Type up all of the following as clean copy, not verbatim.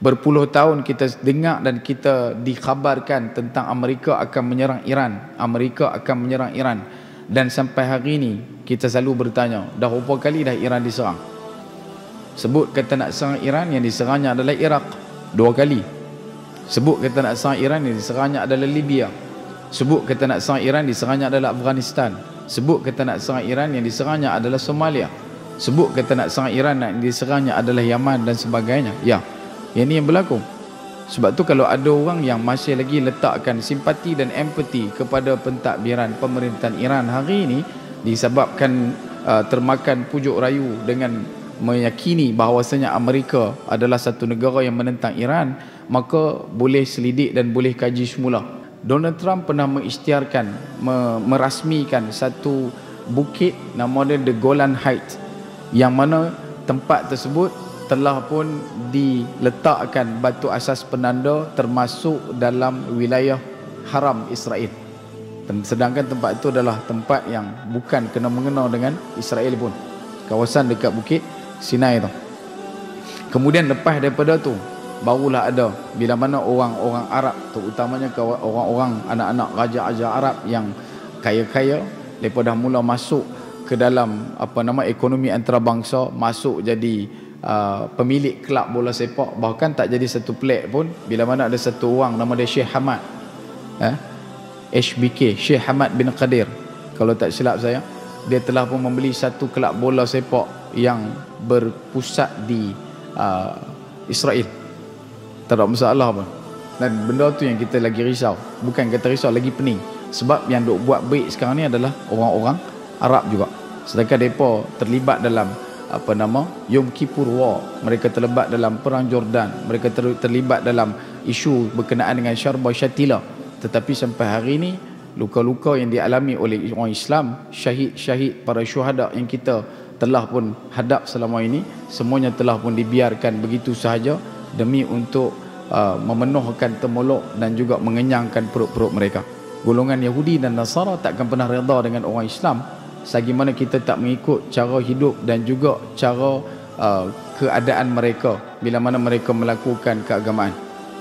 Berpuluh tahun kita dengar dan kita dikhabarkan tentang Amerika akan menyerang Iran. Amerika akan menyerang Iran. Dan sampai hari ini kita selalu bertanya, dah berapa kali dah Iran diserang? Sebut kata nak serang Iran, yang diserangnya adalah Iraq 2 kali. Sebut kata nak serang Iran, yang diserangnya adalah Libya. Sebut kata nak serang Iran, diserangnya adalah Afghanistan. Sebut kata nak serang Iran, yang diserangnya adalah Somalia. Sebut kata nak serang Iran, yang diserangnya adalah Yaman dan sebagainya. Ya, yang ni yang berlaku. Sebab tu kalau ada orang yang masih lagi letakkan simpati dan empati kepada pentadbiran pemerintahan Iran hari ini, disebabkan termakan pujuk rayu dengan meyakini bahawasanya Amerika adalah satu negara yang menentang Iran, maka boleh selidik dan boleh kaji semula. Donald Trump pernah mengisytiharkan, merasmikan satu bukit nama dia The Golan Heights, yang mana tempat tersebut telah pun diletakkan batu asas penanda termasuk dalam wilayah haram Israel. Sedangkan tempat itu adalah tempat yang bukan kena-mengena dengan Israel pun, kawasan dekat bukit Sinai tu. Kemudian lepas daripada tu barulah ada, bila mana orang-orang Arab, terutamanya orang-orang anak-anak raja-raja Arab yang kaya-kaya, mereka dah mula masuk ke dalam ekonomi antarabangsa, masuk jadi pemilik kelab bola sepak. Bahkan tak jadi satu pelik pun bila mana ada satu orang nama dia Sheikh Hamad, HBK, Sheikh Hamad bin Qadir, kalau tak silap saya, dia telah pun membeli satu kelab bola sepak yang berpusat di Israel. Tak ada masalah pun. Dan benda tu yang kita lagi risau. Bukan kata risau, lagi pening. Sebab yang duk buat baik sekarang ni adalah orang-orang Arab juga. Sedangkan mereka terlibat dalam Yom Kippur War. Mereka terlibat dalam perang Jordan. Mereka terlibat dalam isu berkenaan dengan Syarba Syatila. Tetapi sampai hari ini, luka-luka yang dialami oleh orang Islam, syahid-syahid para syuhada yang kita telah pun hadap selama ini, semuanya telah pun dibiarkan begitu sahaja demi untuk memenuhkan temolok dan juga mengenyangkan perut-perut mereka. Golongan Yahudi dan Nasara takkan pernah redha dengan orang Islam selagi mana kita tak mengikut cara hidup dan juga cara keadaan mereka bila mana mereka melakukan keagamaan.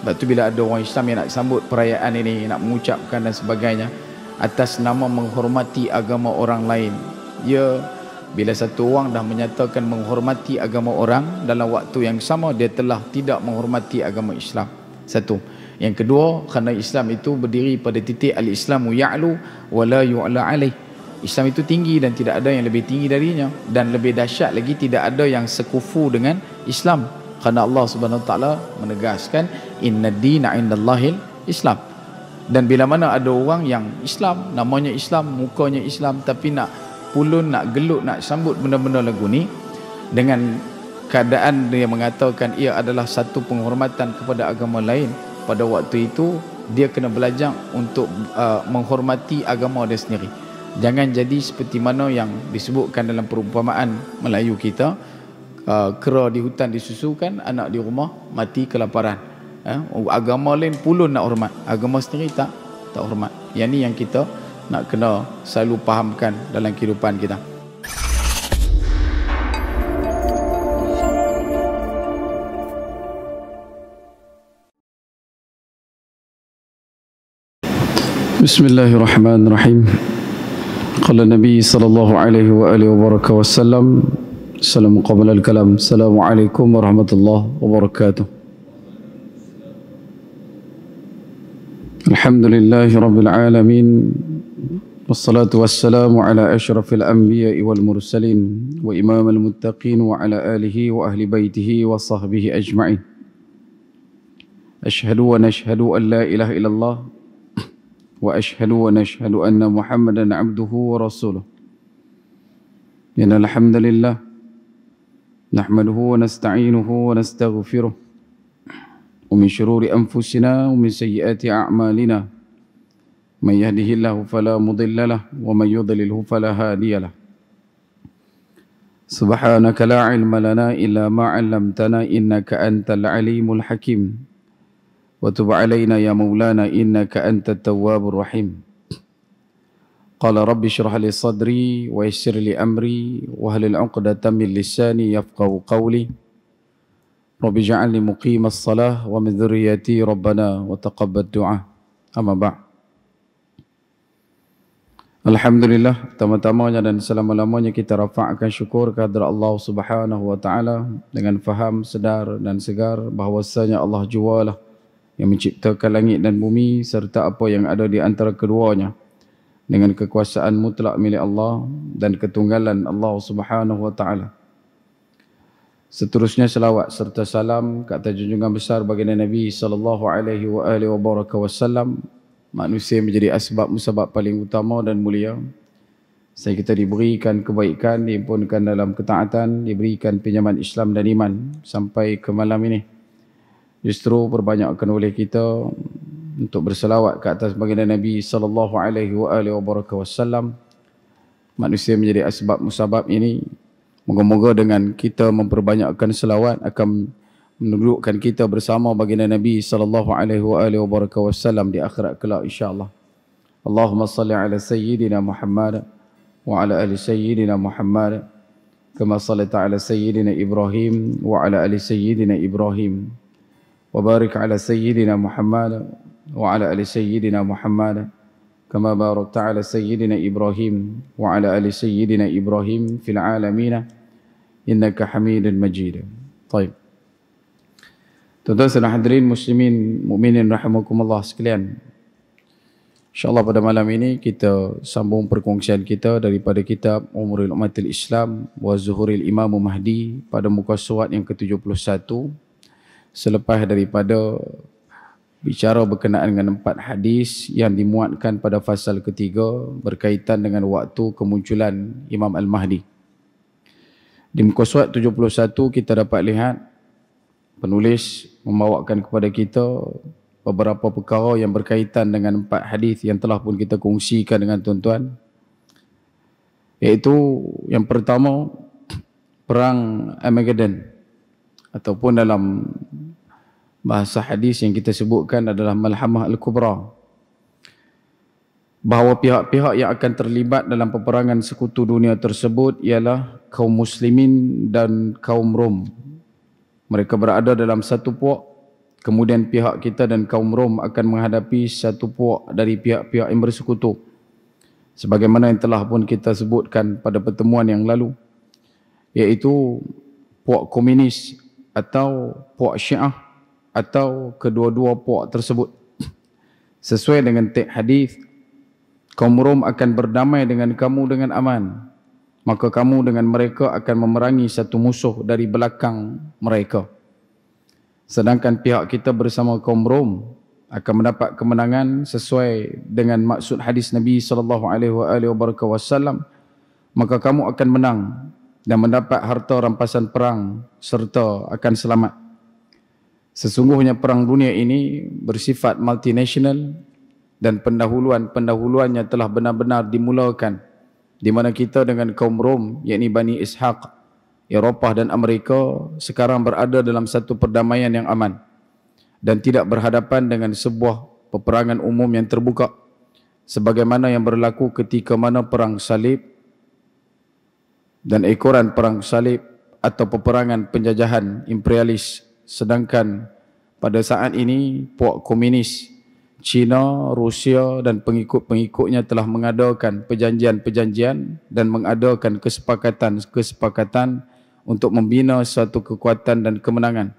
Sebab tu bila ada orang Islam yang nak sambut perayaan ini, nak mengucapkan dan sebagainya atas nama menghormati agama orang lain, ya, bila satu orang dah menyatakan menghormati agama orang, dalam waktu yang sama dia telah tidak menghormati agama Islam. Satu. Yang kedua, kerana Islam itu berdiri pada titik al-Islamu ya'lu wa la yu'la alaih. Islam itu tinggi dan tidak ada yang lebih tinggi darinya, dan lebih dahsyat lagi tidak ada yang sekufu dengan Islam. Kerana Allah Subhanahu Wa Taala menegaskan inna dina 'indallahil Islam. Dan bila mana ada orang yang Islam, namanya Islam, mukanya Islam, tapi nak pulun, nak gelut, nak sambut benda-benda lagu ni dengan keadaan dia mengatakan ia adalah satu penghormatan kepada agama lain, pada waktu itu dia kena belajar untuk menghormati agama dia sendiri. Jangan jadi seperti mana yang disebutkan dalam perumpamaan Melayu kita, kera di hutan disusukan, anak di rumah mati kelaparan. Agama lain pulun nak hormat, agama sendiri tak hormat. Yang ni yang kita nak kena selalu fahamkan dalam kehidupan kita. Bismillahirrahmanirrahim. Qala Nabi sallallahu alaihi wa alihi wa barakatuh wasallam. Assalamu qabla al-kalam. Assalamualaikum warahmatullahi wabarakatuh. Alhamdulillahi rabbil alamin. Wassalatu wassalamu ala ashrafil anbiya'i wal mursalin wa imamal muttaqin wa ala alihi wa ahli baitihi wa sahbihi ajma'in. Ashhadu wa nashhadu an la ilaha illallah wa ashhadu wa nashhadu anna Muhammadan abduhu wa rasuluh. Innal hamdalillah nahmaduhu wa nasta'inuhu wa nastaghfiruh wa min shururi anfusina wa min sayyiati a'malina. Man yahdihillahu fala mudilla lahu wa man yudlilhu fala hadiya lahu. Subhanaka la ilma lana illa ma 'allamtana innaka antal alimul hakim. Wa tub 'alaina ya maulana innaka antat tawwabur rahim. Qala rabbi shrah li sadri wa yassir li amri wa hlul 'uqdatam min lisani yafqahu qawli. رب اجعلني مقيم الصلاة ومن ذريتي ربنا وتقبل دعاء. Amma ba'. Alhamdulillah, pertama-tamanya dan selama-lamanya kita rafa'kan syukur kehadrat Allah Subhanahu wa taala dengan faham, sedar dan segar bahawasanya Allah jualah yang menciptakan langit dan bumi serta apa yang ada di antara keduanya dengan kekuasaan mutlak milik Allah dan ketunggalan Allah Subhanahu wa taala. Seterusnya selawat serta salam ke atas junjungan besar baginda Nabi sallallahu alaihi wasallam, manusia menjadi asbab musabab paling utama dan mulia. Saya kita diberikan kebaikan, diimpunkan dalam ketaatan, diberikan pinjaman Islam dan iman sampai ke malam ini. Justru perbanyakkan oleh kita untuk berselawat ke atas baginda Nabi sallallahu alaihi wasallam. Manusia menjadi asbab musabab ini. Moga-moga dengan kita memperbanyakkan selawat akan menundukkan kita bersama baginda Nabi sallallahu alaihi wasallam di akhirat kelak insya-Allah. Allahumma salli ala sayyidina Muhammad wa ala ali sayyidina Muhammad kama sallaita ala sayyidina Ibrahim wa ala ali sayyidina Ibrahim wa barik ala sayyidina Muhammad wa ala ali sayyidina Muhammad kama barakta ala sayyidina Ibrahim wa ala ali sayyidina Ibrahim fil alamin innaka Hamidun Majid. Baik. Tuan-tuan dan hadirin muslimin mukminin rahimakumullah sekalian. InsyaAllah pada malam ini kita sambung perkongsian kita daripada kitab Umuril Ummatil Islam wa Zuhuril Imam Mahdi pada muka surat yang ke-71. Selepas daripada bicara berkenaan dengan 4 hadis yang dimuatkan pada fasal ketiga berkaitan dengan waktu kemunculan Imam Al-Mahdi. Di muka surat 71 kita dapat lihat penulis membawakan kepada kita beberapa perkara yang berkaitan dengan 4 hadis yang telah pun kita kongsikan dengan tuan-tuan. Iaitu yang pertama, perang Armageddon ataupun dalam bahasa hadis yang kita sebutkan adalah Malhamah Al-Kubra. Bahawa pihak-pihak yang akan terlibat dalam peperangan sekutu dunia tersebut ialah kaum muslimin dan kaum Rom. Mereka berada dalam satu puak, kemudian pihak kita dan kaum Rom akan menghadapi satu puak dari pihak-pihak yang bersekutu. Sebagaimana yang telah pun kita sebutkan pada pertemuan yang lalu, iaitu puak komunis atau puak Syiah atau kedua-dua puak tersebut. Sesuai dengan teks hadis, kaum Rom akan berdamai dengan kamu dengan aman. Maka kamu dengan mereka akan memerangi satu musuh dari belakang mereka. Sedangkan pihak kita bersama kaum Rom akan mendapat kemenangan sesuai dengan maksud hadis Nabi sallallahu alaihi wasallam. Maka kamu akan menang dan mendapat harta rampasan perang serta akan selamat. Sesungguhnya perang dunia ini bersifat multinasional dan pendahuluannya telah benar-benar dimulakan, di mana kita dengan kaum Rom, yakni Bani Ishaq, Eropah dan Amerika sekarang berada dalam satu perdamaian yang aman dan tidak berhadapan dengan sebuah peperangan umum yang terbuka sebagaimana yang berlaku ketika mana perang salib dan ekoran perang salib atau peperangan penjajahan imperialis. Sedangkan pada saat ini puak komunis China, Rusia dan pengikut-pengikutnya telah mengadakan perjanjian-perjanjian dan mengadakan kesepakatan-kesepakatan untuk membina suatu kekuatan dan kemenangan.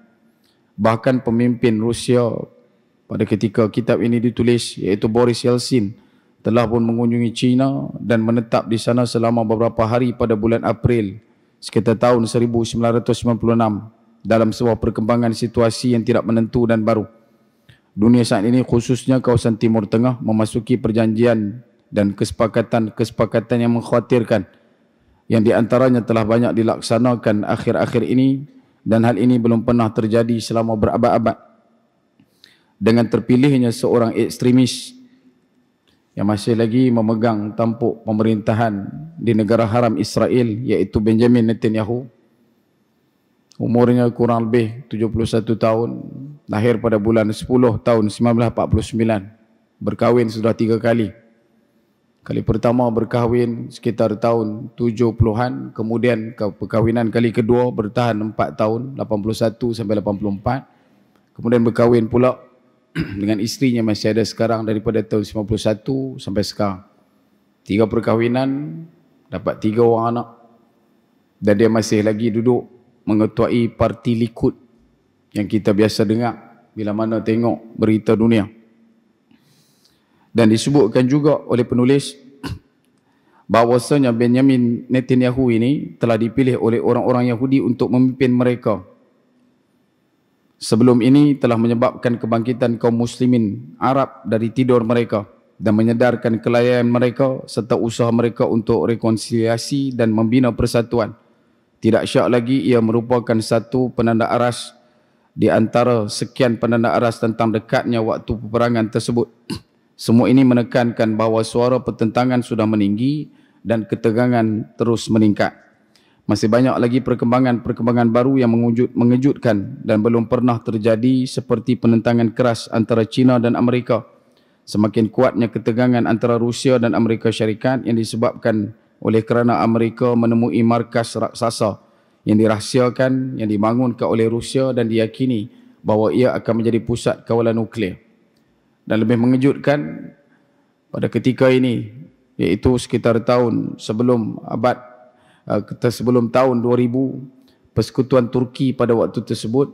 Bahkan pemimpin Rusia pada ketika kitab ini ditulis, iaitu Boris Yeltsin, telah pun mengunjungi China dan menetap di sana selama beberapa hari pada bulan April sekitar tahun 1996 dalam sebuah perkembangan situasi yang tidak menentu dan baru. Dunia saat ini khususnya kawasan Timur Tengah memasuki perjanjian dan kesepakatan-kesepakatan yang mengkhawatirkan, yang di antaranya telah banyak dilaksanakan akhir-akhir ini dan hal ini belum pernah terjadi selama berabad-abad. Dengan terpilihnya seorang ekstremis yang masih lagi memegang tampuk pemerintahan di negara haram Israel, iaitu Benjamin Netanyahu. Umurnya kurang lebih 71 tahun, lahir pada bulan 10 tahun 1949, berkahwin sudah 3 kali. Kali pertama berkahwin sekitar tahun 70-an, kemudian perkahwinan kali kedua bertahan 4 tahun, 81 sampai 84. Kemudian berkahwin pula dengan isterinya masih ada sekarang daripada tahun 91 sampai sekarang. 3 perkahwinan, dapat 3 orang anak. Dan dia masih lagi duduk mengetuai parti Likud yang kita biasa dengar bila mana tengok berita dunia. Dan disebutkan juga oleh penulis bahawasanya Benjamin Netanyahu ini telah dipilih oleh orang-orang Yahudi untuk memimpin mereka. Sebelum ini telah menyebabkan kebangkitan kaum muslimin Arab dari tidur mereka dan menyedarkan kelalaian mereka serta usaha mereka untuk rekonsiliasi dan membina persatuan. Tidak syak lagi ia merupakan satu penanda aras di antara sekian penanda aras tentang dekatnya waktu peperangan tersebut. Semua ini menekankan bahawa suara pertentangan sudah meninggi dan ketegangan terus meningkat. Masih banyak lagi perkembangan baru yang mengejutkan dan belum pernah terjadi seperti penentangan keras antara China dan Amerika. Semakin kuatnya ketegangan antara Rusia dan Amerika Syarikat yang disebabkan oleh kerana Amerika menemui markas raksasa yang dirahsiakan yang dibangunkan oleh Rusia dan diyakini bahawa ia akan menjadi pusat kawalan nuklear. Dan lebih mengejutkan pada ketika ini, iaitu sekitar tahun sebelum tahun 2000, persekutuan Turki pada waktu tersebut,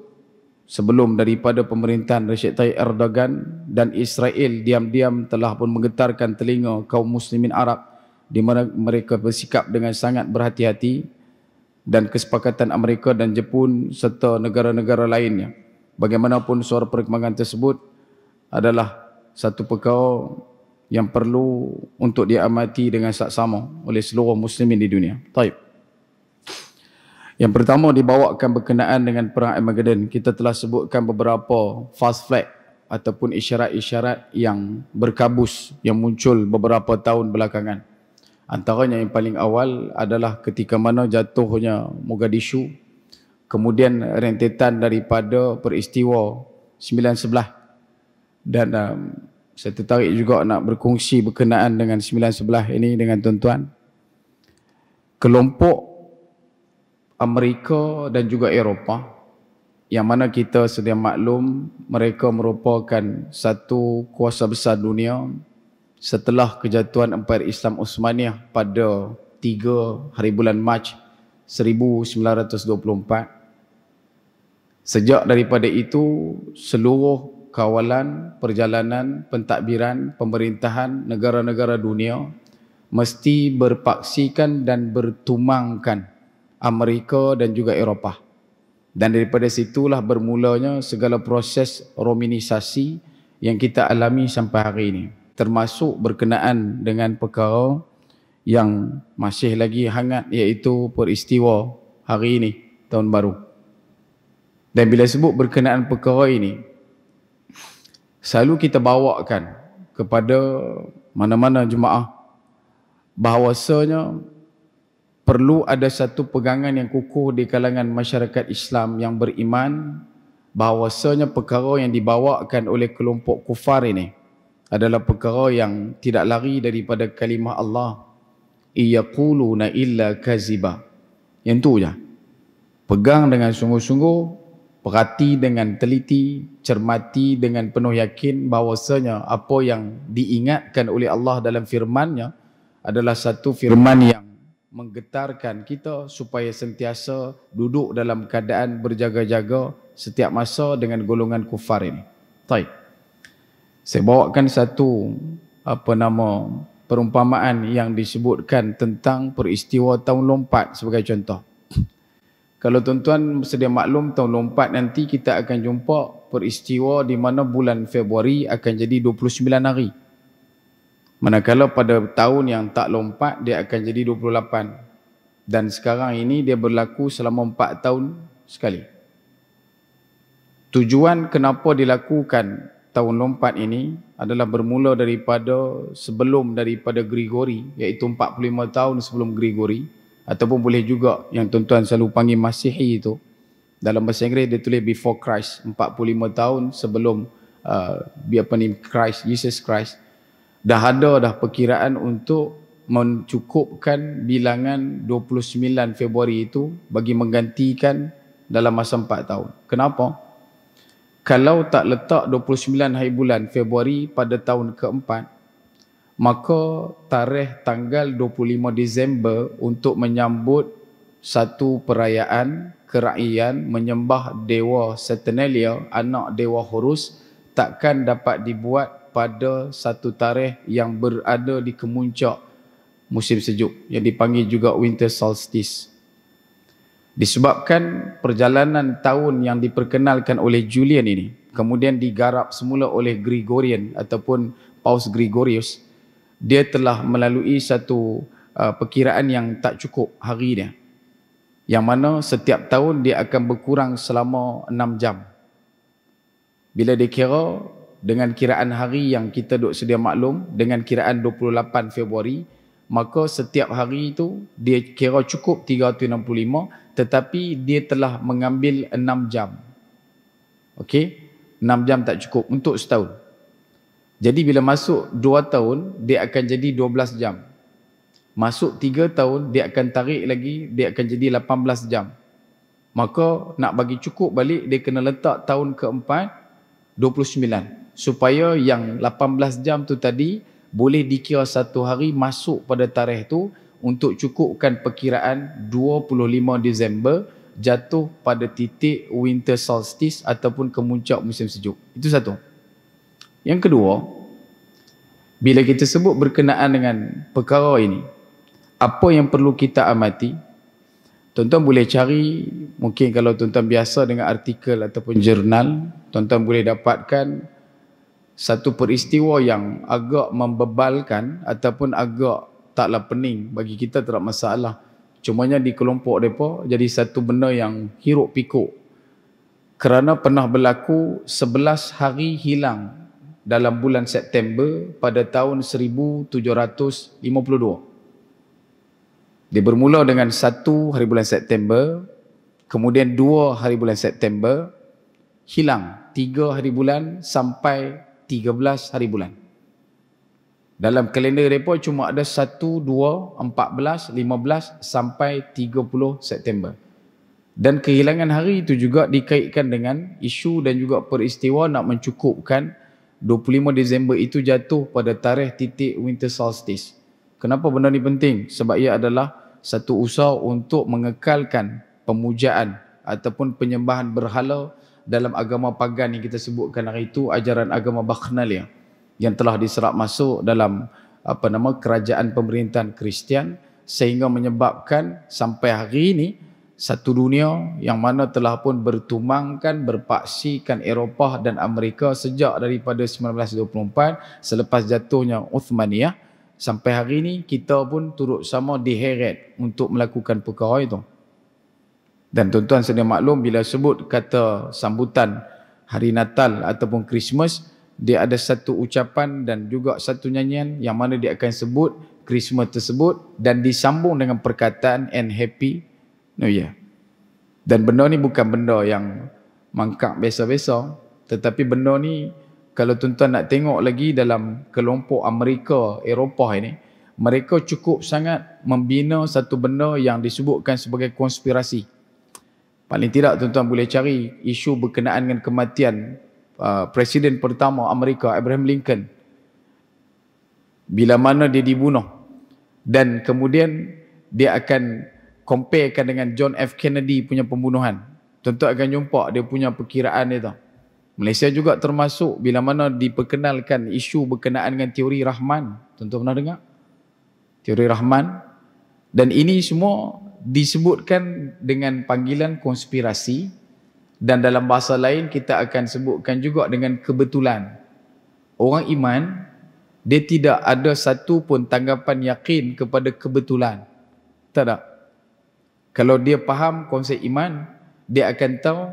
sebelum daripada pemerintahan Recep Tayyip Erdogan, dan Israel diam-diam telah pun menggetarkan telinga kaum muslimin Arab di mana mereka bersikap dengan sangat berhati-hati, dan kesepakatan Amerika dan Jepun serta negara-negara lainnya. Bagaimanapun suara perkembangan tersebut adalah satu perkara yang perlu untuk diamati dengan saksama oleh seluruh muslimin di dunia. Taib. Yang pertama dibawakan berkenaan dengan perang Armageddon. Kita telah sebutkan beberapa false flag ataupun isyarat-isyarat yang berkabus yang muncul beberapa tahun belakangan. Antaranya yang paling awal adalah ketika mana jatuhnya Mogadishu, kemudian rentetan daripada peristiwa 9/11. Dan saya tertarik juga nak berkongsi berkenaan dengan 9/11 ini dengan tuan-tuan. Kelompok Amerika dan juga Eropah, yang mana kita sedia maklum mereka merupakan satu kuasa besar dunia setelah kejatuhan Empayar Islam Osmaniyah pada 3 hari bulan Mac 1924. Sejak daripada itu, seluruh kawalan, perjalanan, pentadbiran, pemerintahan negara-negara dunia mesti berpaksikan dan bertumangkan Amerika dan juga Eropah. Dan daripada situlah bermulanya segala proses rominisasi yang kita alami sampai hari ini, termasuk berkenaan dengan perkara yang masih lagi hangat, iaitu peristiwa hari ini, tahun baru. Dan bila sebut berkenaan perkara ini, selalu kita bawakan kepada mana-mana jemaah bahawasanya perlu ada satu pegangan yang kukuh di kalangan masyarakat Islam yang beriman bahawasanya perkara yang dibawakan oleh kelompok kufar ini adalah perkara yang tidak lari daripada kalimah Allah, iyaquluna illa kaziba. Yang tu je. Pegang dengan sungguh-sungguh, perhati dengan teliti, cermati dengan penuh yakin bahawasanya apa yang diingatkan oleh Allah dalam firman-Nya adalah satu firman yang menggetarkan kita supaya sentiasa duduk dalam keadaan berjaga-jaga setiap masa dengan golongan kufar ini. Baik. Saya bawakan satu perumpamaan yang disebutkan tentang peristiwa tahun lompat sebagai contoh. Kalau tuan-tuan sedia maklum, tahun lompat nanti kita akan jumpa peristiwa di mana bulan Februari akan jadi 29 hari. Manakala pada tahun yang tak lompat dia akan jadi 28. Dan sekarang ini dia berlaku selama 4 tahun sekali. Tujuan kenapa dilakukan tahun lompat ini adalah bermula daripada sebelum daripada Grigori, iaitu 45 tahun sebelum Grigori. Ataupun boleh juga yang tuan-tuan selalu panggil Masihi itu. Dalam bahasa Inggeris dia tulis before Christ, 45 tahun sebelum Christ, Jesus Christ. Dah ada dah perkiraan untuk mencukupkan bilangan 29 Februari itu bagi menggantikan dalam masa 4 tahun. Kenapa? Kalau tak letak 29 hari bulan Februari pada tahun keempat, maka tarikh tanggal 25 Disember untuk menyambut satu perayaan kerakyatan menyembah Dewa Saturnalia, anak Dewa Horus, takkan dapat dibuat pada satu tarikh yang berada di kemuncak musim sejuk yang dipanggil juga winter solstice. Disebabkan perjalanan tahun yang diperkenalkan oleh Julian ini kemudian digarap semula oleh Gregorian ataupun Paus Gregorius, dia telah melalui satu perkiraan yang tak cukup hari dia, yang mana setiap tahun dia akan berkurang selama 6 jam. Bila dia kira dengan kiraan hari yang kita duk sedia maklum, dengan kiraan 28 Februari, maka setiap hari itu dia kira cukup 365, tetapi dia telah mengambil 6 jam. Okey, 6 jam tak cukup untuk setahun. Jadi bila masuk 2 tahun, dia akan jadi 12 jam. Masuk 3 tahun, dia akan tarik lagi, dia akan jadi 18 jam. Maka nak bagi cukup balik, dia kena letak tahun keempat 29, supaya yang 18 jam tu tadi boleh dikira satu hari masuk pada tarikh tu untuk cukupkan perkiraan 25 Disember jatuh pada titik winter solstice ataupun kemuncak musim sejuk. Itu satu. Yang kedua, bila kita sebut berkenaan dengan perkara ini, apa yang perlu kita amati? Tuan-tuan boleh cari, mungkin kalau tuan-tuan biasa dengan artikel ataupun jurnal, tuan-tuan boleh dapatkan satu peristiwa yang agak membebalkan ataupun agak taklah pening bagi kita, tak ada masalah. Cumanya di kelompok mereka jadi satu benda yang hiruk pikuk. Kerana pernah berlaku 11 hari hilang dalam bulan September pada tahun 1752. Dia bermula dengan 1 hari bulan September, kemudian 2 hari bulan September, hilang 3 hari bulan sampai 13 hari bulan. Dalam kalender mereka cuma ada 1, 2, 14, 15 sampai 30 September. Dan kehilangan hari itu juga dikaitkan dengan isu dan juga peristiwa nak mencukupkan 25 Disember itu jatuh pada tarikh titik winter solstice. Kenapa benda ni penting? Sebab ia adalah satu usaha untuk mengekalkan pemujaan ataupun penyembahan berhala dalam agama pagan yang kita sebutkan hari itu, ajaran agama Bakhnalia, yang telah diserap masuk dalam kerajaan pemerintahan Kristian, sehingga menyebabkan sampai hari ini satu dunia yang mana telah pun bertumangkan, berpaksikan Eropah dan Amerika sejak daripada 1924 selepas jatuhnya Uthmaniyah, sampai hari ini kita pun turut sama diheret untuk melakukan perkara itu. Dan tuan-tuan sedia maklum, bila sebut kata sambutan hari Natal ataupun Christmas, dia ada satu ucapan dan juga satu nyanyian yang mana dia akan sebut Christmas tersebut dan disambung dengan perkataan and happy New Year. Dan benda ni bukan benda yang mangkak biasa-biasa, tetapi benda ni kalau tuan-tuan nak tengok lagi dalam kelompok Amerika, Eropah ini, mereka cukup sangat membina satu benda yang disebutkan sebagai konspirasi. Paling tidak tuan-tuan boleh cari isu berkenaan dengan kematian Presiden pertama Amerika, Abraham Lincoln, bila mana dia dibunuh, dan kemudian dia akan comparekan dengan John F. Kennedy punya pembunuhan. Tuan-tuan akan jumpa dia punya perkiraan dia tu. Malaysia juga termasuk bila mana diperkenalkan isu berkenaan dengan teori Rahman. Tuan-tuan pernah dengar? Teori Rahman. Dan ini semua disebutkan dengan panggilan konspirasi, dan dalam bahasa lain kita akan sebutkan juga dengan kebetulan. Orang iman, dia tidak ada satu pun tanggapan yakin kepada kebetulan. Tak ada. Kalau dia faham konsep iman, dia akan tahu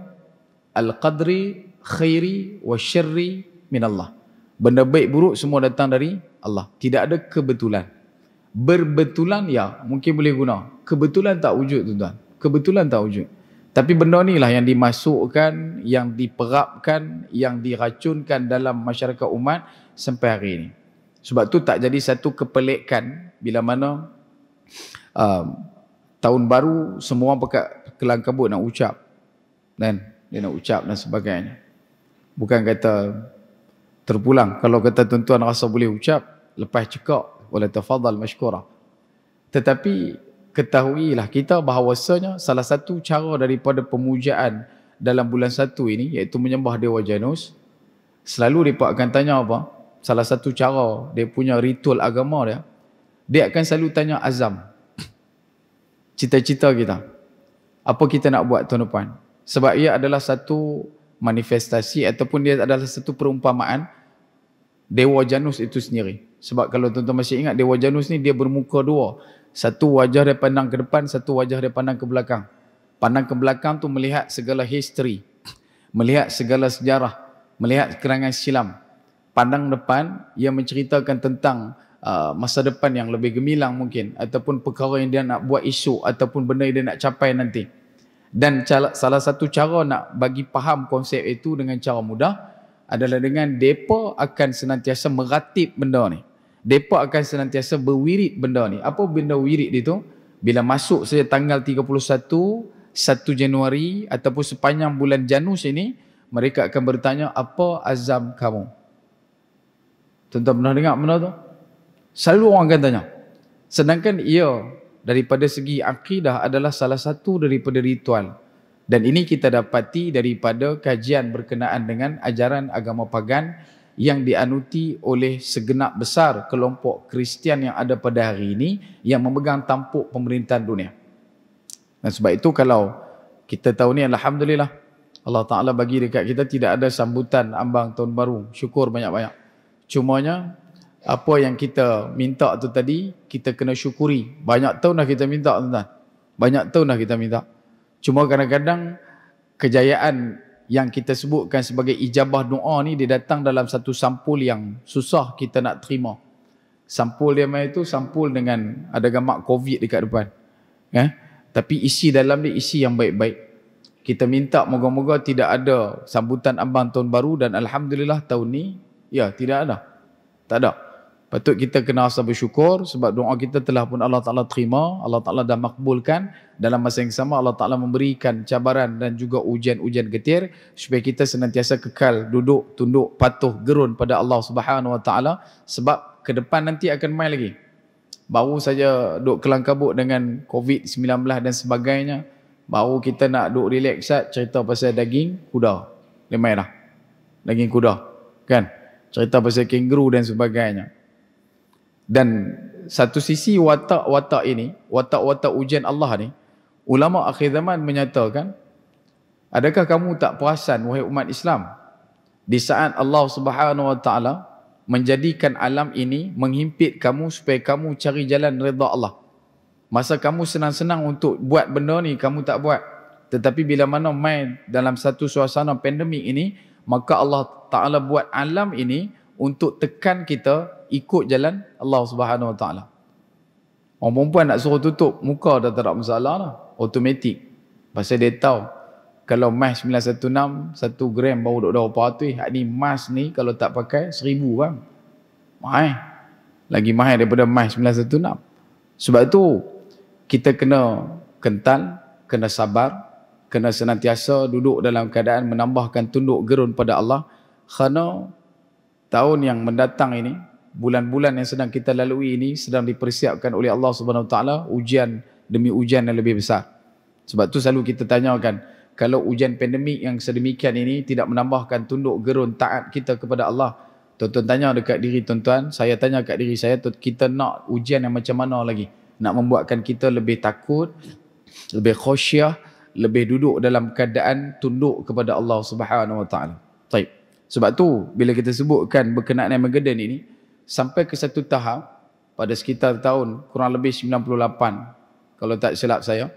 al-qadri khairi wa syarri min Allah. Benda baik buruk semua datang dari Allah. Tidak ada kebetulan. Berbetulan ya, mungkin boleh guna. Kebetulan tak wujud, tuan-tuan. Kebetulan tak wujud. Tapi benda ni lah yang dimasukkan, yang diperapkan, yang diracunkan dalam masyarakat umat sampai hari ini. Sebab tu tak jadi satu kepelikan bila mana tahun baru semua pakai kelang kabut nak ucap. Dan dia nak ucap dan sebagainya. Bukan kata terpulang. Kalau kata tuan-tuan rasa boleh ucap, lepas cekak, wala tafadhal mashkura. Tetapi ketahuilah kita bahawasanya salah satu cara daripada pemujaan dalam bulan 1 ini, iaitu menyembah Dewa Janus, selalu mereka akan tanya apa? Salah satu cara dia punya ritual agama dia akan selalu tanya azam. Cita-cita kita. Apa kita nak buat tahun depan? Sebab ia adalah satu manifestasi ataupun dia adalah satu perumpamaan Dewa Janus itu sendiri. Sebab kalau tuan-tuan masih ingat, Dewa Janus ni dia bermuka dua. Satu wajah dia pandang ke depan, satu wajah dia pandang ke belakang. Pandang ke belakang tu melihat segala history, melihat segala sejarah, melihat kerangan silam. Pandang depan, ia menceritakan tentang masa depan yang lebih gemilang mungkin, ataupun perkara yang dia nak buat esok, ataupun benda yang dia nak capai nanti. Dan salah satu cara nak bagi faham konsep itu dengan cara mudah adalah dengan mereka akan senantiasa meratib benda ni. Mereka akan senantiasa berwirid benda ni. Apa benda wirid itu? Bila masuk saja tanggal 31, 1 Januari ataupun sepanjang bulan Janus ini, mereka akan bertanya, apa azam kamu? Tuan-tuan pernah dengar benda tu? Selalu orang akan tanya. Sedangkan ia daripada segi akidah adalah salah satu daripada ritual. Dan ini kita dapati daripada kajian berkenaan dengan ajaran agama pagan yang dianuti oleh segenap besar kelompok Kristian yang ada pada hari ini yang memegang tampuk pemerintahan dunia. Dan sebab itu kalau kita tahu ni, alhamdulillah, Allah Ta'ala bagi dekat kita tidak ada sambutan ambang tahun baru. Syukur banyak-banyak. Cumanya apa yang kita minta tu tadi, kita kena syukuri. Banyak tahun dah kita minta, tuan-tuan. Banyak tahun dah kita minta. Cuma kadang-kadang kejayaan yang kita sebutkan sebagai ijabah doa ni, dia datang dalam satu sampul yang susah kita nak terima. Sampul dia main itu sampul dengan ada gambar COVID dekat depan. Tapi isi dalam dia isi yang baik-baik. Kita minta moga-moga tidak ada sambutan ambang tahun baru, dan alhamdulillah tahun ni tidak ada. Tak ada. Patut kita kena rasa bersyukur sebab doa kita telah pun Allah Ta'ala terima, Allah Ta'ala dah makbulkan. Dalam masa yang sama Allah Ta'ala memberikan cabaran dan juga ujian-ujian getir supaya kita senantiasa kekal duduk, tunduk, patuh, gerun pada Allah Subhanahu Wa Ta'ala, sebab ke depan nanti akan main lagi. Baru saja duk kelang kabut dengan COVID-19 dan sebagainya, baru kita nak duk relax cerita pasal daging kuda. Dia main dah. Daging kuda. Kan? Cerita pasal kangaroo dan sebagainya. Dan satu sisi watak-watak ini, watak-watak ujian Allah ni, ulama akhir zaman menyatakan, adakah kamu tak perasan wahai umat Islam, di saat Allah Subhanahu Wa Ta'ala menjadikan alam ini menghimpit kamu supaya kamu cari jalan redha Allah. Masa kamu senang-senang untuk buat benda ni, kamu tak buat. Tetapi bila mana main dalam satu suasana pandemik ini, maka Allah Ta'ala buat alam ini untuk tekan kita ikut jalan Allah Subhanahu Wa Ta'ala. Orang perempuan nak suruh tutup muka dah tak ada masalah lah. Automatik. Pasal dia tahu kalau mas 916 1 gram baru duk berapa ratus. Hak ni mas ni kalau tak pakai 1000 bang. Mahal. Lagi mahal daripada mas 916. Sebab tu kita kena kental, kena sabar, kena senantiasa duduk dalam keadaan menambahkan tunduk gerun pada Allah. Kerana tahun yang mendatang ini, bulan-bulan yang sedang kita lalui ini sedang dipersiapkan oleh Allah Subhanahu Wa Ta'ala ujian demi ujian yang lebih besar. Sebab tu selalu kita tanyakan, kalau ujian pandemik yang sedemikian ini tidak menambahkan tunduk gerun taat kita kepada Allah, tuan-tuan tanya dekat diri tuan-tuan, saya tanya dekat diri saya, kita nak ujian yang macam mana lagi? Nak membuatkan kita lebih takut, lebih khusyah, lebih duduk dalam keadaan tunduk kepada Allah Subhanahu Wa Ta'ala. Baik. Sebab tu bila kita sebutkan berkenaan Armageddon ini, sampai ke satu tahap pada sekitar tahun kurang lebih 98 kalau tak silap saya,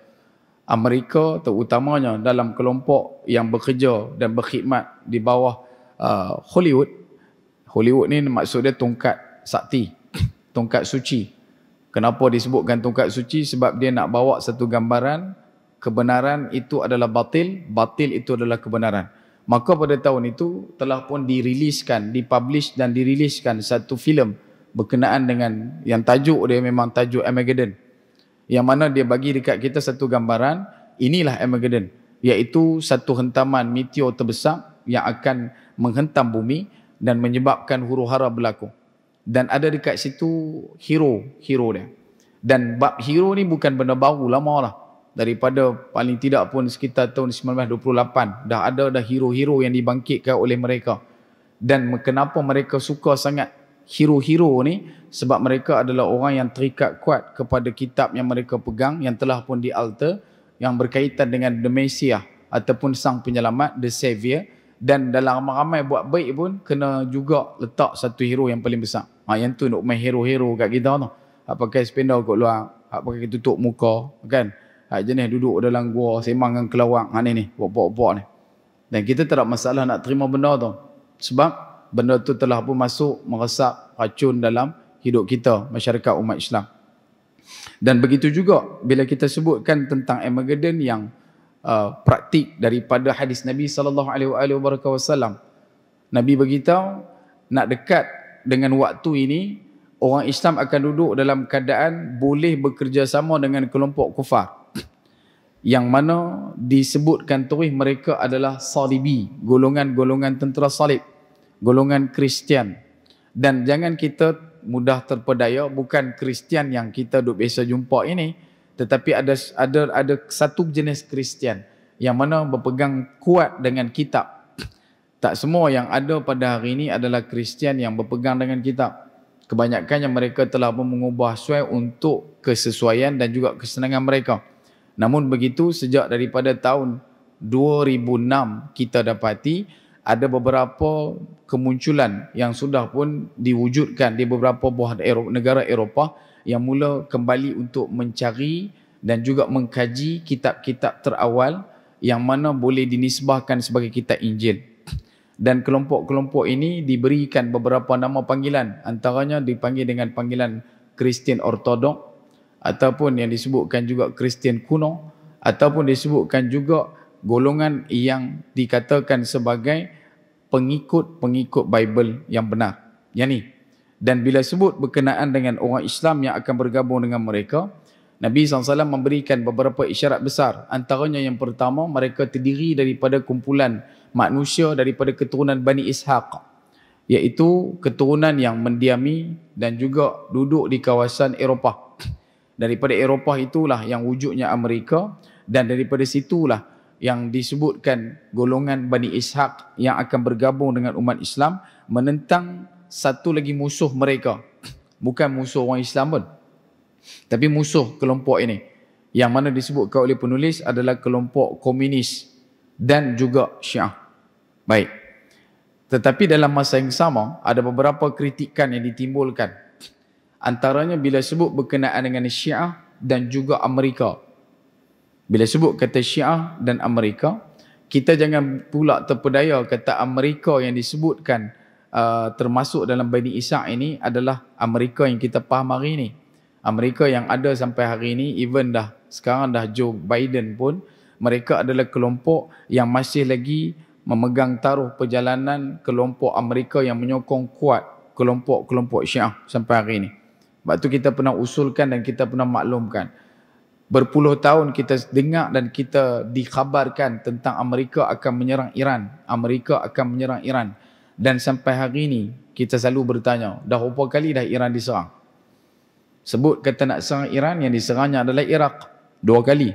Amerika terutamanya dalam kelompok yang bekerja dan berkhidmat di bawah Hollywood. Hollywood ni maksud dia tongkat sakti, tongkat suci. Kenapa disebutkan tongkat suci? Sebab dia nak bawa satu gambaran kebenaran itu adalah batil, batil itu adalah kebenaran. Maka pada tahun itu telah pun diriliskan, dipublish dan diriliskan satu filem berkenaan dengan yang tajuk dia memang tajuk Armageddon, yang mana dia bagi dekat kita satu gambaran, inilah Armageddon, iaitu satu hentaman meteor terbesar yang akan menghentam bumi dan menyebabkan huru-hara berlaku. Dan ada dekat situ hero dia. Dan bab hero ni bukan benda baru, lama lah. Daripada paling tidak pun sekitar tahun 1928 dah ada hero-hero yang dibangkitkan oleh mereka. Dan kenapa mereka suka sangat hero-hero ni? Sebab mereka adalah orang yang terikat kuat kepada kitab yang mereka pegang, yang telah pun dialter, yang berkaitan dengan The Messiah ataupun Sang Penyelamat, The Savior. Dan dalam ramai-ramai buat baik pun kena juga letak satu hero yang paling besar. Yang tu nak main hero-hero kat kita tu. Hak pakai spender kat luar, hak pakai tutup muka, kan? Hak jenis duduk dalam gua semang dengan kelawak, ni pokok-pokok ni. Dan kita tak ada masalah nak terima benda tu. Sebab benda tu telah pun masuk meresap racun dalam hidup kita, masyarakat umat Islam. Dan begitu juga bila kita sebutkan tentang Armageddon yang praktik daripada hadis Nabi SAW. Nabi beritahu, nak dekat dengan waktu ini, orang Islam akan duduk dalam keadaan boleh bekerjasama dengan kelompok kufar, yang mana disebutkan terus mereka adalah Salibi, golongan-golongan tentera salib, golongan Kristian. Dan jangan kita mudah terpedaya, bukan Kristian yang kita duk biasa jumpa ini, tetapi ada satu jenis Kristian yang mana berpegang kuat dengan kitab. Tak semua yang ada pada hari ini adalah Kristian yang berpegang dengan kitab. Kebanyakannya mereka telah mengubah sesuai untuk kesesuaian dan juga kesenangan mereka. Namun begitu, sejak daripada tahun 2006 kita dapati ada beberapa kemunculan yang sudah pun diwujudkan di beberapa buah negara Eropah yang mula kembali untuk mencari dan juga mengkaji kitab-kitab terawal yang mana boleh dinisbahkan sebagai kitab Injil. Dan kelompok-kelompok ini diberikan beberapa nama panggilan, antaranya dipanggil dengan panggilan Kristian Ortodok, ataupun yang disebutkan juga Kristian kuno, ataupun disebutkan juga golongan yang dikatakan sebagai pengikut-pengikut Bible yang benar. Yang ni. Dan bila sebut berkenaan dengan orang Islam yang akan bergabung dengan mereka, Nabi SAW memberikan beberapa isyarat besar. Antaranya yang pertama, mereka terdiri daripada kumpulan manusia daripada keturunan Bani Ishaq, iaitu keturunan yang mendiami dan juga duduk di kawasan Eropah. Daripada Eropah itulah yang wujudnya Amerika, dan daripada situlah yang disebutkan golongan Bani Ishaq yang akan bergabung dengan umat Islam menentang satu lagi musuh mereka. Bukan musuh orang Islam pun, tapi musuh kelompok ini, yang mana disebutkan oleh penulis adalah kelompok komunis dan juga Syiah. Baik. Tetapi dalam masa yang sama ada beberapa kritikan yang ditimbulkan. Antaranya bila sebut berkenaan dengan Syiah dan juga Amerika. Bila sebut kata Syiah dan Amerika, kita jangan pula terpedaya kata Amerika yang disebutkan termasuk dalam Bani Ishaq ini adalah Amerika yang kita faham hari ini. Amerika yang ada sampai hari ini, even dah sekarang dah Joe Biden pun, mereka adalah kelompok yang masih lagi memegang taruh perjalanan kelompok Amerika yang menyokong kuat kelompok-kelompok Syiah sampai hari ini. Sebab tu kita pernah usulkan dan kita pernah maklumkan. Berpuluh tahun kita dengar dan kita dikhabarkan tentang Amerika akan menyerang Iran. Amerika akan menyerang Iran. Dan sampai hari ini kita selalu bertanya, dah berapa kali dah Iran diserang? Sebut kata nak serang Iran, yang diserangnya adalah Iraq 2 kali.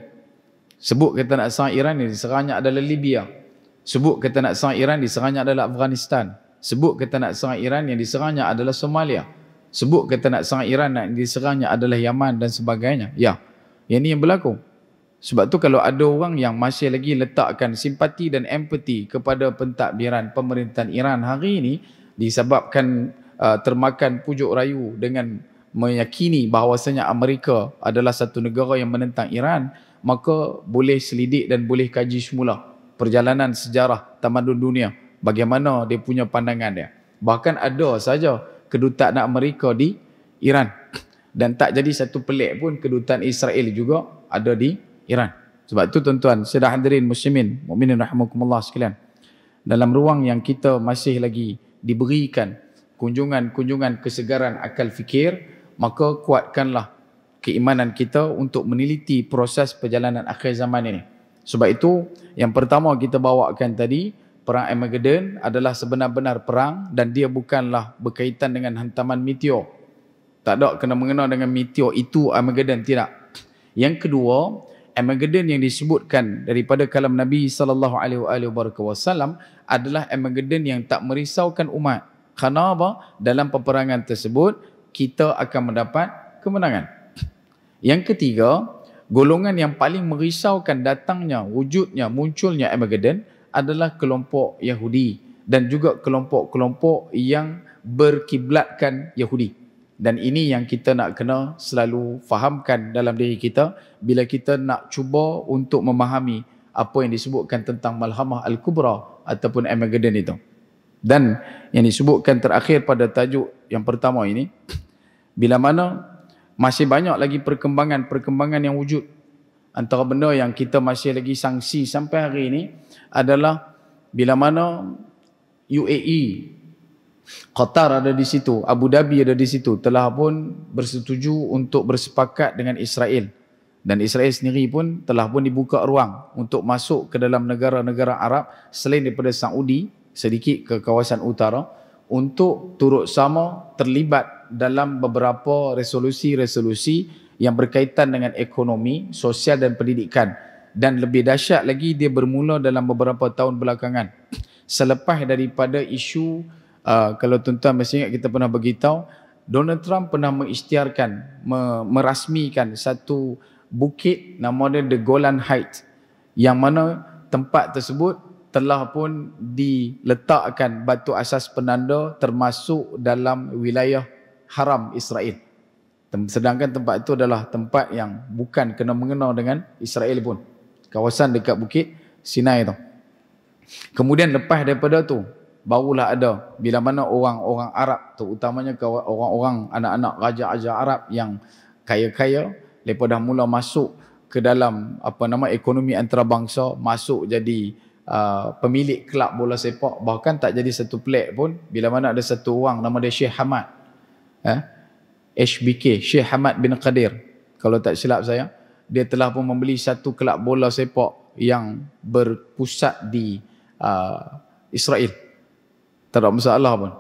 Sebut kata nak serang Iran, yang diserangnya adalah Libya. Sebut kata nak serang Iran, diserangnya adalah Afghanistan. Sebut kata nak serang Iran, yang diserangnya adalah Somalia. Sebut kata nak serang Iran, yang diserangnya adalah Yaman dan sebagainya. Ya, yang ni yang berlaku. Sebab tu kalau ada orang yang masih lagi letakkan simpati dan empati kepada pentadbiran pemerintahan Iran hari ini disebabkan termakan pujuk rayu dengan meyakini bahawasanya Amerika adalah satu negara yang menentang Iran, maka boleh selidik dan boleh kaji semula perjalanan sejarah tamadun dunia, bagaimana dia punya pandangan dia. Bahkan ada saja kedutaan Amerika di Iran, dan tak jadi satu pelik pun kedutaan Israel juga ada di Iran. Sebab tu tuan-tuan, sedang hadirin muslimin, mukminin rahimakumullah sekalian, dalam ruang yang kita masih lagi diberikan kunjungan kesegaran akal fikir, maka kuatkanlah keimanan kita untuk meneliti proses perjalanan akhir zaman ini. Sebab itu, yang pertama kita bawakan tadi, perang Armageddon adalah sebenar-benar perang dan dia bukanlah berkaitan dengan hantaman meteor. Tak ada kena-mengena dengan meteor itu Armageddon, tidak. Yang kedua, Armageddon yang disebutkan daripada kalam Nabi SAW adalah Armageddon yang tak merisaukan umat. Kerana apa? Dalam peperangan tersebut, kita akan mendapat kemenangan. Yang ketiga, golongan yang paling merisaukan datangnya, wujudnya, munculnya Armageddon adalah kelompok Yahudi dan juga kelompok-kelompok yang berkiblatkan Yahudi. Dan ini yang kita nak kena selalu fahamkan dalam diri kita bila kita nak cuba untuk memahami apa yang disebutkan tentang Malhamah Al-Kubra ataupun Armageddon itu. Dan yang disebutkan terakhir pada tajuk yang pertama ini, bila mana masih banyak lagi perkembangan yang wujud. Antara benda yang kita masih lagi sangsi sampai hari ini adalah bila mana UAE, Qatar ada di situ, Abu Dhabi ada di situ, telah pun bersetuju untuk bersepakat dengan Israel. Dan Israel sendiri pun telah pun dibuka ruang untuk masuk ke dalam negara-negara Arab selain daripada Saudi, sedikit ke kawasan utara, untuk turut sama terlibat dalam beberapa resolusi-resolusi yang berkaitan dengan ekonomi, sosial dan pendidikan. Dan lebih dahsyat lagi, dia bermula dalam beberapa tahun belakangan. Selepas daripada isu, kalau tuan-tuan masih ingat kita pernah beritahu, Donald Trump pernah mengisytiharkan, merasmikan satu bukit nama dia The Golan Heights, yang mana tempat tersebut telah pun diletakkan batu asas penanda termasuk dalam wilayah haram Israel. Sedangkan tempat itu adalah tempat yang bukan kena-mengena dengan Israel pun. Kawasan dekat Bukit Sinai tu. Kemudian lepas daripada tu, barulah ada bila mana orang-orang Arab, terutamanya orang-orang anak-anak raja-raja Arab yang kaya-kaya, mereka dah mula masuk ke dalam ekonomi antarabangsa, masuk jadi pemilik kelab bola sepak, bahkan tak jadi satu pelik pun bila mana ada satu orang nama dia Syekh Hamad, HBK, Syekh Hamad bin Qadir, kalau tak silap saya, dia telah pun membeli satu kelab bola sepak yang berpusat di Israel. Tak ada masalah pun.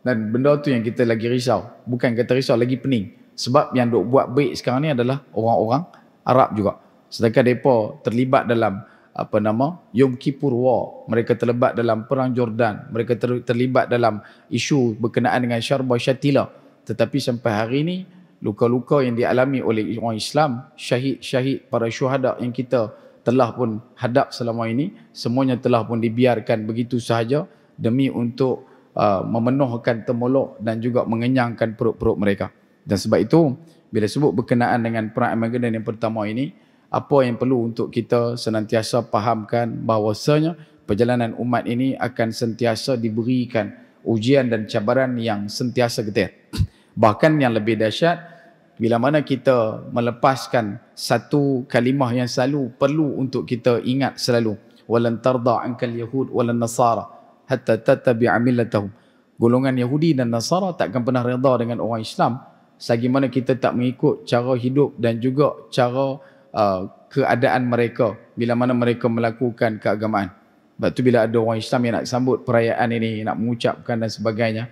Dan benda tu yang kita lagi risau, bukan kata risau, lagi pening. Sebab yang duk buat baik sekarang ni adalah orang-orang Arab juga. Sedangkan mereka terlibat dalam Yom Kippur War, mereka terlibat dalam perang Jordan, mereka terlibat dalam isu berkenaan dengan Syarba Syatila. Tetapi sampai hari ini, luka-luka yang dialami oleh orang Islam, syahid-syahid para syuhada yang kita telah pun hadap selama ini, semuanya telah pun dibiarkan begitu sahaja demi untuk memenuhkan temolok dan juga mengenyangkan perut-perut mereka. Dan sebab itu, bila sebut berkenaan dengan perang Armageddon yang pertama ini, apa yang perlu untuk kita senantiasa fahamkan bahawasanya perjalanan umat ini akan sentiasa diberikan ujian dan cabaran yang sentiasa getir. Bahkan yang lebih dahsyat, bila mana kita melepaskan satu kalimah yang selalu perlu untuk kita ingat selalu, walan tarda ankal yahud walan nasara hatta tattabi'a millatahum. Golongan Yahudi dan Nasara takkan pernah redha dengan orang Islam selagi mana kita tak mengikut cara hidup dan juga cara keadaan mereka bila mana mereka melakukan keagamaan. Sebab tu bila ada orang Islam yang nak sambut perayaan ini, nak mengucapkan dan sebagainya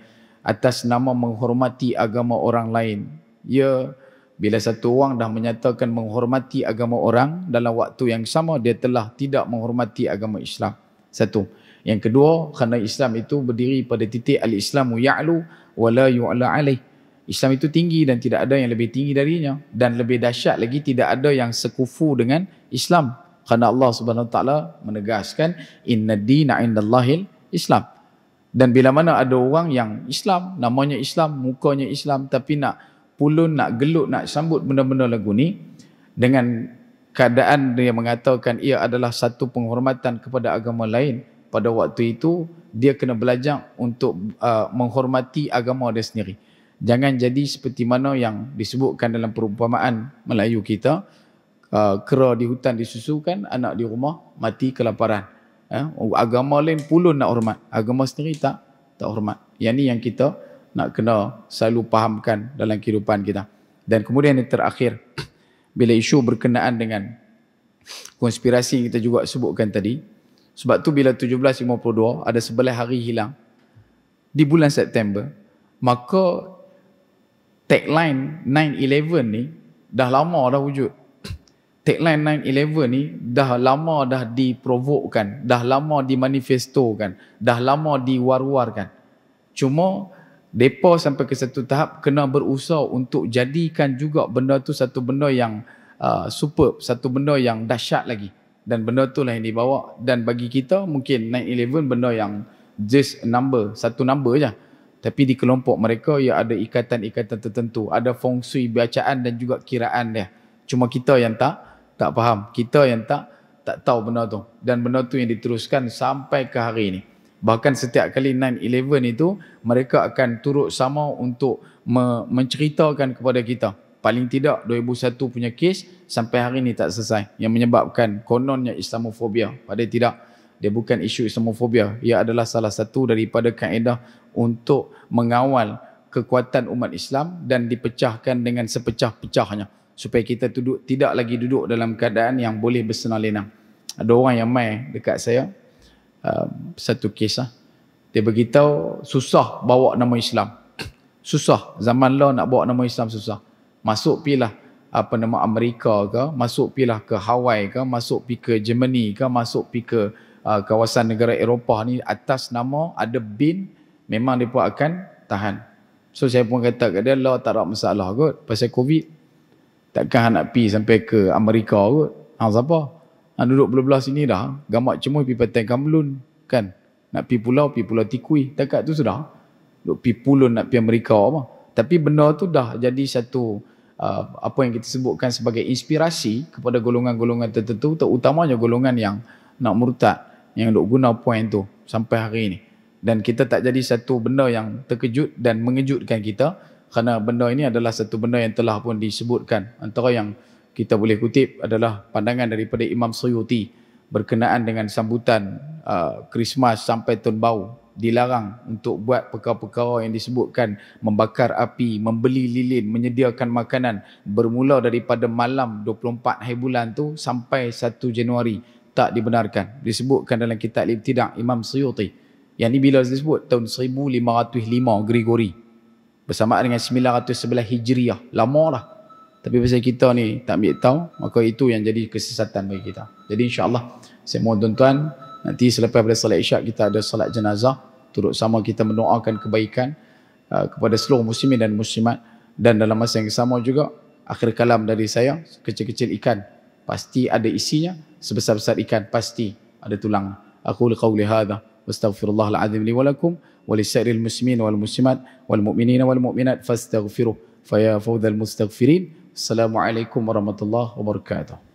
atas nama menghormati agama orang lain, ya, bila satu orang dah menyatakan menghormati agama orang, dalam waktu yang sama dia telah tidak menghormati agama Islam. Satu. Yang kedua, kerana Islam itu berdiri pada titik al-Islamu ya'lu wa la yu'la alaih. Islam itu tinggi dan tidak ada yang lebih tinggi darinya, dan lebih dahsyat lagi tidak ada yang sekufu dengan Islam, kerana Allah Subhanahu Wa Taala menegaskan inna dina 'indallahil Islam. Dan bila mana ada orang yang Islam, namanya Islam, mukanya Islam, tapi nak pulun, nak gelut, nak sambut benda-benda lagu ni dengan keadaan dia mengatakan ia adalah satu penghormatan kepada agama lain, pada waktu itu dia kena belajar untuk menghormati agama dia sendiri. Jangan jadi seperti mana yang disebutkan dalam perumpamaan Melayu kita, kera di hutan disusukan, anak di rumah mati kelaparan. Agama lain pulun nak hormat, agama sendiri tak hormat. Yang ni yang kita nak kena selalu fahamkan dalam kehidupan kita. Dan kemudian yang terakhir, bila isu berkenaan dengan konspirasi yang kita juga sebutkan tadi, sebab tu bila 1752 ada 11 hari hilang di bulan September, maka tagline 9/11 ni dah lama dah wujud. Tagline 9/11 ni dah lama dah diprovokkan, dah lama dimanifestokan, dah lama diwar-warkan. Cuma mereka sampai ke satu tahap kena berusaha untuk jadikan juga benda tu satu benda yang superb, satu benda yang dahsyat lagi. Dan benda tu lah yang dibawa. Dan bagi kita mungkin 9/11 benda yang just number, satu number je. Tapi di kelompok mereka ia ada ikatan-ikatan tertentu, ada feng shui bacaan dan juga kiraan dia. Cuma kita yang tak faham, kita yang tak tahu benda tu. Dan benda tu yang diteruskan sampai ke hari ini. Bahkan setiap kali 9/11 itu mereka akan turut sama untuk menceritakan kepada kita. Paling tidak 2001 punya kes sampai hari ini tak selesai, yang menyebabkan kononnya Islamofobia. Padahal tidak, dia bukan isu Islamofobia. Ia adalah salah satu daripada kaedah untuk mengawal kekuatan umat Islam dan dipecahkan dengan sepecah-pecahnya, supaya kita tidak lagi duduk dalam keadaan yang boleh bersenang lenang. Ada orang yang mai dekat saya, satu kes dia beritahu susah bawa nama Islam. Susah, zaman law nak bawa nama Islam susah. Masuk pilah nama Amerika ke, masuk pilah ke Hawaii ke, masuk pi ke Germany ke, masuk pi ke kawasan negara Eropah ni, atas nama ada bin, memang mereka akan tahan. So saya pun kata kat dia, lah tak ada masalah kot pasal COVID. Takkan nak pi sampai ke Amerika kot. Siapa? Duduk belah-belah sini dah, gamak cemui pi Pantai Kamlun kan. Nak pi Pulau Tikui. Takat tu sudah. Duk pi Pulun nak pi Amerika apa. Tapi benda tu dah jadi satu apa yang kita sebutkan sebagai inspirasi kepada golongan-golongan tertentu, terutamanya golongan yang nak murtad, yang duk guna point tu sampai hari ini. Dan kita tak jadi satu benda yang terkejut dan mengejutkan kita, kerana benda ini adalah satu benda yang telah pun disebutkan. Antara yang kita boleh kutip adalah pandangan daripada Imam Suyuti berkenaan dengan sambutan Christmas sampai Tahun Baru. Dilarang untuk buat perkara-perkara yang disebutkan membakar api, membeli lilin, menyediakan makanan bermula daripada malam 24 hari bulan tu sampai 1 Januari. Tak dibenarkan. Disebutkan dalam kitab Al-Ibtida' Imam Suyuti. Yang ni bila disebut tahun 1505 Grigori. Bersamaan dengan 911 Hijriah. Lama lah. Tapi pasal kita ni tak ambil tahu, maka itu yang jadi kesesatan bagi kita. Jadi insya-Allah saya mohon tuan-tuan, nanti selepas pada salat Isyak kita ada salat jenazah, turut sama kita mendoakan kebaikan kepada seluruh muslimin dan muslimat. Dan dalam masa yang sama juga, akhir kalam dari saya, kecil-kecil ikan pasti ada isinya, sebesar-besar ikan pasti ada tulang. Aku qauli hadza wastaghfirullahal azim li wa lakum wa lisairil muslimin wal muslimat wal mu'minina wal mu'minat fastaghfiruh fa ya fawzal mustaghfirin. Assalamualaikum warahmatullahi wabarakatuh.